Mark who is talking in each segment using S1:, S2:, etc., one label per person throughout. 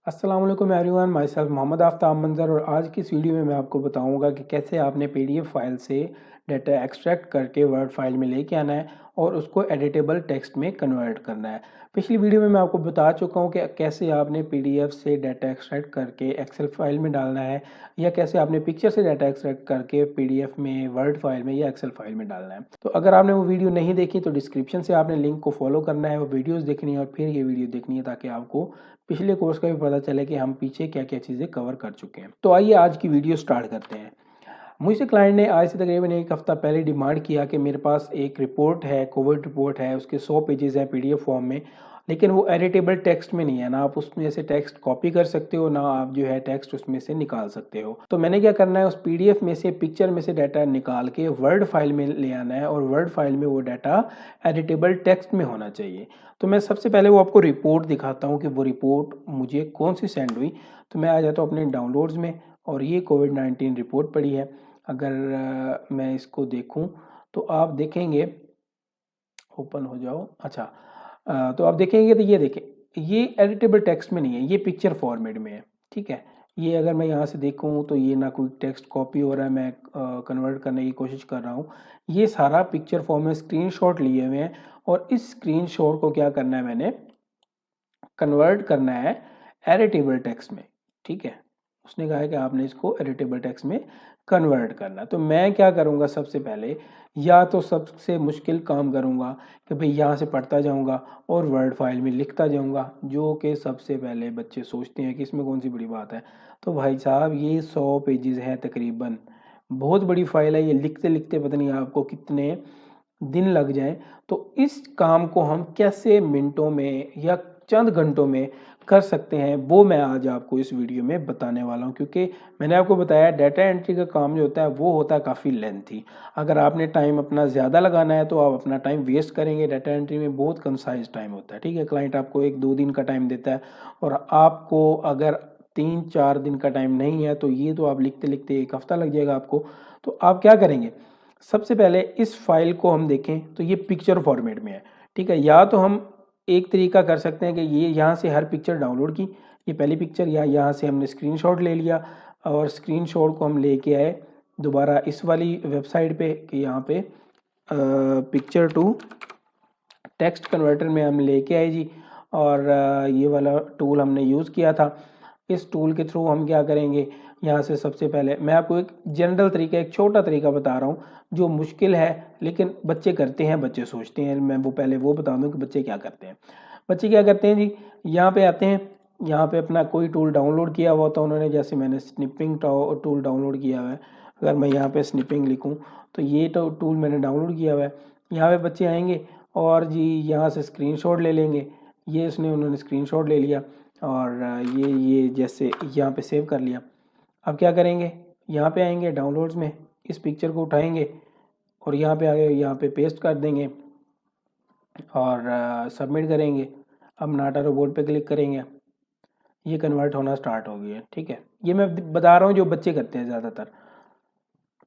S1: अस्सलाम वालेकुम everyone, my self Mohammad Aftab Manzar. और आज की इस वीडियो में मैं आपको बताऊंगा कि कैसे आपने पीडीएफ फाइल से डाटा एक्सट्रैक्ट करके वर्ड फाइल में लेके आना है और उसको एडिटेबल टेक्स्ट में कन्वर्ट करना है। पिछली वीडियो में मैं आपको बता चुका हूं कि कैसे आपने पीडीएफ से डाटा एक्सट्रैक्ट करके एक्सेल फाइल में डालना है, या कैसे आपने पिक्चर से डाटा एक्सट्रैक्ट करके पीडीएफ में, वर्ड फाइल में या एक्सेल फाइल में डालना है। तो अगर आपने वो वीडियो नहीं देखी तो डिस्क्रिप्शन से आपने लिंक को फॉलो करना है, वो वीडियोज़ देखनी है और फिर ये वीडियो देखनी है, ताकि आपको पिछले कोर्स का भी पता चले कि हम पीछे क्या क्या चीज़ें कवर कर चुके हैं। तो आइए आज की वीडियो स्टार्ट करते हैं। मुझसे क्लाइंट ने आज से तकरीबन एक हफ्ता पहले डिमांड किया कि मेरे पास एक रिपोर्ट है, कोविड रिपोर्ट है, उसके 100 पेजेस हैं पीडीएफ फॉर्म में, लेकिन वो एडिटेबल टेक्स्ट में नहीं है। ना आप उसमें से टेक्स्ट कॉपी कर सकते हो, ना आप जो है टेक्स्ट उसमें से निकाल सकते हो। तो मैंने क्या करना है, उस पीडीएफ में से, पिक्चर में से डाटा निकाल के वर्ड फाइल में ले आना है, और वर्ड फाइल में वो डाटा एडिटेबल टेक्स्ट में होना चाहिए। तो मैं सबसे पहले वो आपको रिपोर्ट दिखाता हूँ कि वो रिपोर्ट मुझे कौन सी सेंड हुई। तो मैं आ जाता हूँ अपने डाउनलोड्स में, और ये कोविड-19 रिपोर्ट पड़ी है। अगर मैं इसको देखूं तो आप देखेंगे, ओपन हो जाओ। अच्छा, तो आप देखेंगे तो ये देखें, ये एडिटेबल टेक्स्ट में नहीं है, ये पिक्चर फॉर्मेट में है। ठीक है, ये अगर मैं यहाँ से देखूँ तो ये ना कोई टेक्स्ट कॉपी हो रहा है, मैं कन्वर्ट करने की कोशिश कर रहा हूँ। ये सारा पिक्चर फॉर्म में स्क्रीनशॉट लिए हुए हैं, और इस स्क्रीनशॉट को क्या करना है, मैंने कन्वर्ट करना है एडिटेबल टेक्स्ट में। ठीक है, उसने कहा है कि आपने इसको एडिटेबल टेक्स्ट में कन्वर्ट करना है। तो मैं क्या करूँगा, सबसे पहले या तो सबसे मुश्किल काम करूँगा कि भाई यहाँ से पढ़ता जाऊँगा और वर्ड फाइल में लिखता जाऊँगा, जो कि सबसे पहले बच्चे सोचते हैं कि इसमें कौन सी बड़ी बात है। तो भाई साहब, ये 100 पेजेस हैं तकरीबन, बहुत बड़ी फाइल है। ये लिखते लिखते पता नहीं आपको कितने दिन लग जाए। तो इस काम को हम कैसे मिनटों में या चंद घंटों में कर सकते हैं, वो मैं आज आपको इस वीडियो में बताने वाला हूं। क्योंकि मैंने आपको बताया, डाटा एंट्री का काम जो होता है वो होता है काफ़ी लेंथी। अगर आपने टाइम अपना ज़्यादा लगाना है तो आप अपना टाइम वेस्ट करेंगे। डाटा एंट्री में बहुत कंसाइज टाइम होता है। ठीक है, क्लाइंट आपको 1-2 दिन का टाइम देता है, और आपको अगर 3-4 दिन का टाइम नहीं है तो ये तो आप लिखते लिखते एक हफ्ता लग जाएगा आपको। तो आप क्या करेंगे, सबसे पहले इस फाइल को हम देखें तो ये पिक्चर फॉर्मेट में है। ठीक है, या तो हम एक तरीका कर सकते हैं कि ये यहाँ से हर पिक्चर डाउनलोड की, ये पहली पिक्चर, या यहाँ से हमने स्क्रीनशॉट ले लिया, और स्क्रीनशॉट को हम लेके आए दोबारा इस वाली वेबसाइट पे कि यहाँ पे पिक्चर टू टेक्स्ट कन्वर्टर में हम लेके आए जी। और ये वाला टूल हमने यूज़ किया था। इस टूल के थ्रू हम क्या करेंगे, यहाँ से सबसे पहले मैं आपको एक जनरल तरीका, एक छोटा तरीका बता रहा हूँ जो मुश्किल है लेकिन बच्चे करते हैं, बच्चे सोचते हैं। मैं वो पहले वो बता दूँ कि बच्चे क्या करते हैं। बच्चे क्या करते हैं जी, यहाँ पे आते हैं, यहाँ पे अपना कोई टूल डाउनलोड किया हुआ होता है उन्होंने, जैसे मैंने स्निपिंग टूल डाउनलोड किया हुआ है। अगर मैं यहाँ पे स्निपिंग लिखूँ तो ये टूल मैंने डाउनलोड किया हुआ है। यहाँ पे बच्चे आएंगे और जी यहाँ से स्क्रीनशॉट ले लेंगे। ये उन्होंने स्क्रीनशॉट ले लिया, और ये जैसे यहाँ पे सेव कर लिया। अब क्या करेंगे, यहाँ पे आएंगे डाउनलोड्स में, इस पिक्चर को उठाएंगे और यहाँ पे आगे यहाँ पे पेस्ट कर देंगे और सबमिट करेंगे। अब नाटा रोबोट पे क्लिक करेंगे, ये कन्वर्ट होना स्टार्ट हो गया। ठीक है, ये मैं बता रहा हूँ जो बच्चे करते हैं ज़्यादातर।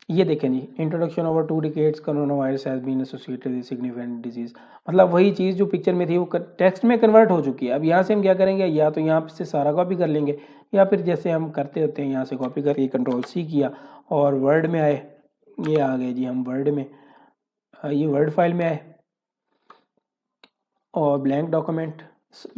S1: ये देखें जी, introduction over 2 decades corona virus has been associated with significant disease. मतलब वही चीज़ जो पिक्चर में थी वो टेक्स्ट में कन्वर्ट हो चुकी है। अब यहाँ से हम क्या करेंगे, या तो यहाँ से सारा कॉपी कर लेंगे, या फिर जैसे हम करते होते हैं यहाँ से कॉपी करके कंट्रोल-C किया और वर्ड में आए। ये आ गए जी, हम वर्ड में, ये वर्ड फाइल में आए और ब्लैंक डॉक्यूमेंट।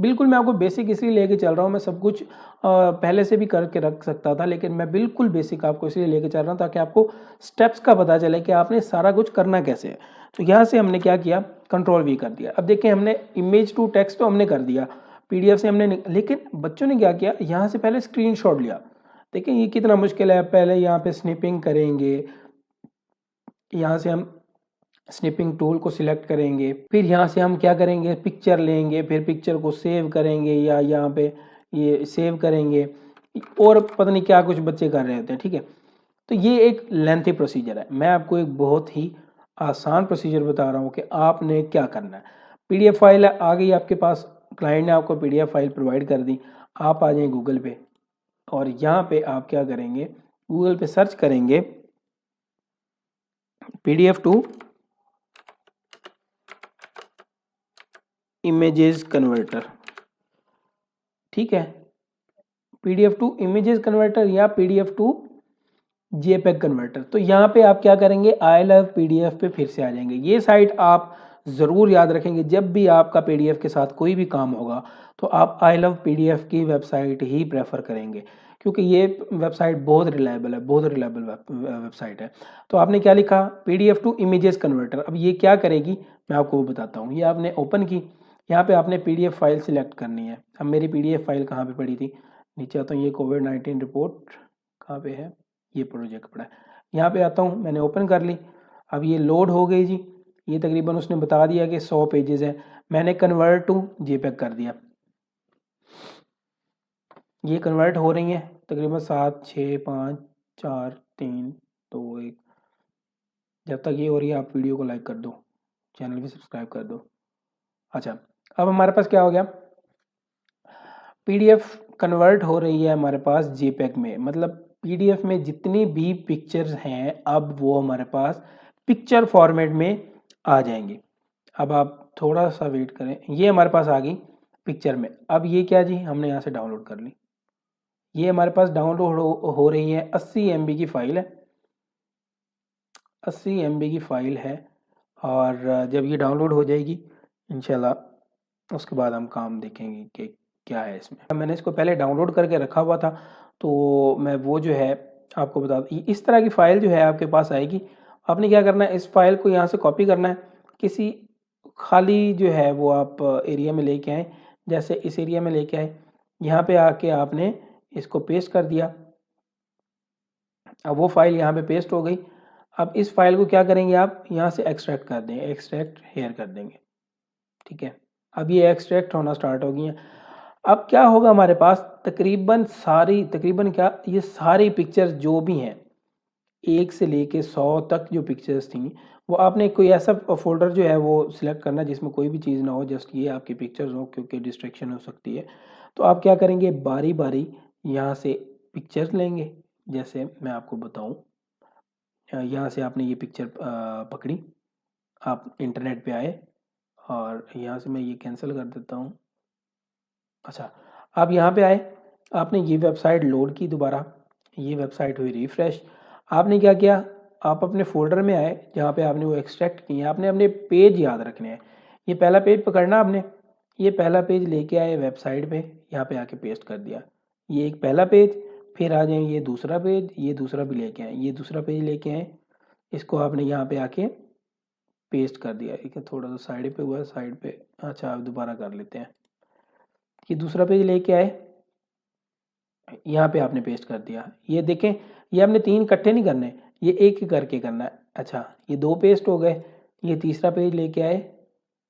S1: बिल्कुल मैं आपको बेसिक इसलिए लेके चल रहा हूँ, मैं सब कुछ पहले से भी करके रख सकता था, लेकिन मैं बिल्कुल बेसिक आपको इसलिए लेके चल रहा हूँ ताकि आपको स्टेप्स का पता चले कि आपने सारा कुछ करना कैसे है। तो यहाँ से हमने क्या किया, कंट्रोल-V कर दिया। अब देखें, हमने इमेज टू टेक्स्ट तो हमने कर दिया, पीडीएफ से हमने लेकिन बच्चों ने क्या किया, यहाँ से पहले स्क्रीनशॉट लिया। देखें ये कितना मुश्किल है। पहले यहाँ पे स्निपिंग करेंगे, यहाँ से हम स्निपिंग टूल को सिलेक्ट करेंगे, फिर यहाँ से हम क्या करेंगे, पिक्चर लेंगे, फिर पिक्चर को सेव करेंगे, या यहाँ पे ये सेव करेंगे, और पता नहीं क्या कुछ बच्चे कर रहे होते हैं। ठीक है, तो ये एक लेंथी प्रोसीजर है। मैं आपको एक बहुत ही आसान प्रोसीजर बता रहा हूँ कि आपने क्या करना है। पीडीएफ फाइल आ गई आपके पास, क्लाइंट ने आपको पीडीएफ फाइल प्रोवाइड कर दी। आप आ जाएँ गूगल पे, और यहाँ पे आप क्या करेंगे, गूगल पे सर्च करेंगे पीडीएफ टू इमेजेस कन्वर्टर। ठीक है, PDF टू इमेजेस कन्वर्टर या PDF टू JPEG कन्वर्टर। तो यहाँ पे आप क्या करेंगे, आई लव PDF पे फिर से आ जाएंगे। ये साइट आप ज़रूर याद रखेंगे, जब भी आपका PDF के साथ कोई भी काम होगा तो आप आई लव PDF की वेबसाइट ही प्रेफर करेंगे, क्योंकि ये वेबसाइट बहुत रिलायबल है, बहुत रिलायबल वेबसाइट है। तो आपने क्या लिखा, PDF टू इमेजेस कन्वर्टर। अब ये क्या करेगी मैं आपको वो बताता हूँ। ये आपने ओपन की, यहाँ पे आपने PDF फाइल सिलेक्ट करनी है। अब मेरी PDF फाइल कहाँ पे पड़ी थी, नीचे आता हूँ, ये कोविड-19 रिपोर्ट कहाँ पे है, ये प्रोजेक्ट पड़ा है, यहाँ पे आता हूँ, मैंने ओपन कर ली। अब ये लोड हो गई जी, ये तकरीबन उसने बता दिया कि 100 पेजेस हैं, मैंने कन्वर्ट टू JPEG कर दिया। ये कन्वर्ट हो रही हैं तकरीबन 7, 6, 5, 4, 3, 2, 1। जब तक ये हो रही है आप वीडियो को लाइक कर दो, चैनल भी सब्सक्राइब कर दो। अच्छा, अब हमारे पास क्या हो गया, PDF कन्वर्ट हो रही है हमारे पास JPEG में, मतलब PDF में जितनी भी पिक्चर्स हैं अब वो हमारे पास पिक्चर फॉर्मेट में आ जाएंगी। अब आप थोड़ा सा वेट करें, ये हमारे पास आ गई पिक्चर में। अब ये क्या जी, हमने यहाँ से डाउनलोड कर ली, ये हमारे पास डाउनलोड हो रही है, 80 MB की फ़ाइल है, 80 MB की फ़ाइल है। और जब ये डाउनलोड हो जाएगी इंशाल्लाह उसके बाद हम काम देखेंगे कि क्या है इसमें। मैंने इसको पहले डाउनलोड करके रखा हुआ था, तो मैं वो जो है आपको बता दूँ, इस तरह की फ़ाइल जो है आपके पास आएगी। आपने क्या करना है, इस फाइल को यहाँ से कॉपी करना है, किसी खाली जो है वो आप एरिया में लेके आए, जैसे इस एरिया में लेके आए, यहाँ पे आके आपने इसको पेस्ट कर दिया। अब वो फाइल यहाँ पे पेस्ट हो गई। अब इस फाइल को क्या करेंगे, आप यहाँ से एक्सट्रैक्ट कर देंगे, एक्सट्रैक्ट हेयर कर देंगे, ठीक है। अब ये एक्सट्रैक्ट होना स्टार्ट हो गई हैं। अब क्या होगा, हमारे पास तकरीबन क्या, ये सारी पिक्चर्स जो भी हैं 1 से लेके 100 तक जो पिक्चर्स थी, वो आपने कोई ऐसा फोल्डर जो है वो सिलेक्ट करना जिसमें कोई भी चीज़ ना हो, जस्ट ये आपकी पिक्चर्स हो, क्योंकि डिस्ट्रैक्शन हो सकती है। तो आप क्या करेंगे, बारी बारी यहाँ से पिक्चर्स लेंगे। जैसे मैं आपको बताऊँ, यहाँ से आपने ये पिक्चर पकड़ी, आप इंटरनेट पे आए और यहाँ से मैं ये कैंसिल कर देता हूँ। अच्छा, आप यहाँ पे आए, आपने ये वेबसाइट लोड की दोबारा, ये वेबसाइट हुई रिफ्रेश। आपने क्या किया, आप अपने फोल्डर में आए जहाँ पे आपने वो एक्सट्रैक्ट किए, आपने अपने पेज याद रखने हैं। ये पहला पेज पकड़ना आपने, ये पहला पेज लेके आए वेबसाइट पे, यहाँ पे आके पेस्ट कर दिया। ये एक पहला पेज, फिर आ जाए ये दूसरा पेज, ये दूसरा भी लेके आए, ये दूसरा पेज लेके आए, इसको आपने यहाँ पे आके पेस्ट कर दिया। ठीक है, थोड़ा सा साइड पे हुआ है, साइड पे। अच्छा, आप दोबारा कर लेते हैं, ये दूसरा पेज लेके आए, यहाँ पे आपने पेस्ट कर दिया। ये देखें, ये आपने 3 इकट्ठे नहीं करने, ये एक एक करके करना है। अच्छा, ये 2 पेस्ट हो गए, ये तीसरा पेज लेके आए,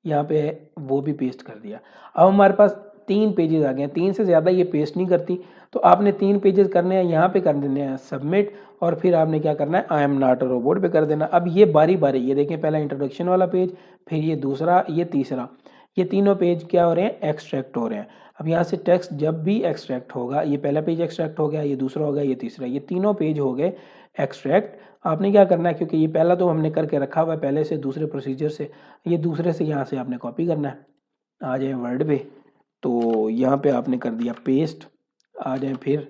S1: यहाँ पे है वो भी पेस्ट कर दिया। अब हमारे पास 3 पेजेस आ गए हैं, 3 से ज़्यादा ये पेस्ट नहीं करती, तो आपने 3 पेजेस करने हैं, यहाँ पे कर देने हैं सबमिट, और फिर आपने क्या करना है, I am not a robot पे कर देना। अब ये बारी बारी, ये देखें, पहला इंट्रोडक्शन वाला पेज, फिर ये दूसरा, ये तीसरा, ये तीनों पेज क्या हो रहे हैं, एक्सट्रैक्ट हो रहे हैं। अब यहाँ से टेक्स्ट जब भी एक्सट्रैक्ट होगा, ये पहला पेज एक्सट्रैक्ट हो गया, ये दूसरा हो गया, ये तीसरा, ये तीनों पेज हो गए एक्सट्रैक्ट। आपने क्या करना है, क्योंकि ये पहला तो हमने करके रखा हुआ है पहले से दूसरे प्रोसीजर से, ये दूसरे से यहाँ से आपने कॉपी करना है। आ जाए वर्ड पे, तो यहाँ पे आपने कर दिया पेस्ट, आ जाए फिर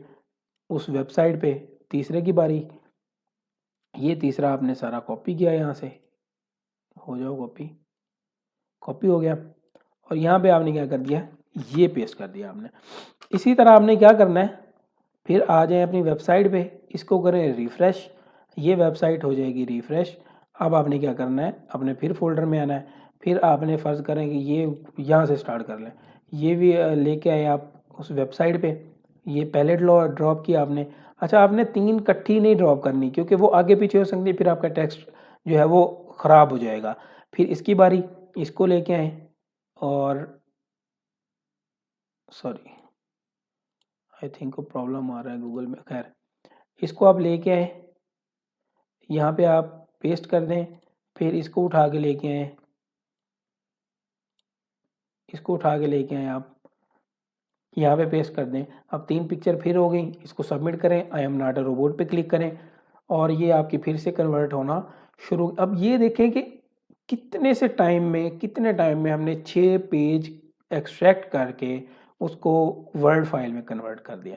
S1: उस वेबसाइट पे, तीसरे की बारी, ये तीसरा आपने सारा कॉपी किया, यहाँ से हो जाओ कॉपी, कॉपी हो गया, और यहाँ पे आपने क्या कर दिया, ये पेस्ट कर दिया आपने। इसी तरह आपने क्या करना है, फिर आ जाए अपनी वेबसाइट पे, इसको करें रिफ़्रेश, ये वेबसाइट हो जाएगी रिफ़्रेश। अब आपने क्या करना है, अपने फिर फोल्डर में आना है, फिर आपने फ़र्ज़ करें कि ये यहाँ से स्टार्ट कर लें, ये भी लेके आए आप उस वेबसाइट पे, ये पहले ड्रॉप किया आपने। अच्छा, आपने 3 इकट्ठी नहीं ड्रॉप करनी, क्योंकि वो आगे पीछे हो सकती है, फिर आपका टेक्स्ट जो है वो ख़राब हो जाएगा। फिर इसकी बारी, इसको लेके आए, और सॉरी, आई थिंक को प्रॉब्लम आ रहा है गूगल में, खैर इसको आप लेके आए, यहाँ पे आप पेस्ट कर दें, फिर इसको उठा के लेके आए, इसको उठा के लेके आए आप, यहाँ पे पेस्ट कर दें। अब 3 पिक्चर फिर हो गई, इसको सबमिट करें, I am not a robot पे क्लिक करें, और ये आपकी फिर से कन्वर्ट होना शुरू। अब ये देखें कि कितने टाइम में हमने 6 पेज एक्सट्रैक्ट करके उसको वर्ड फाइल में कन्वर्ट कर दिया।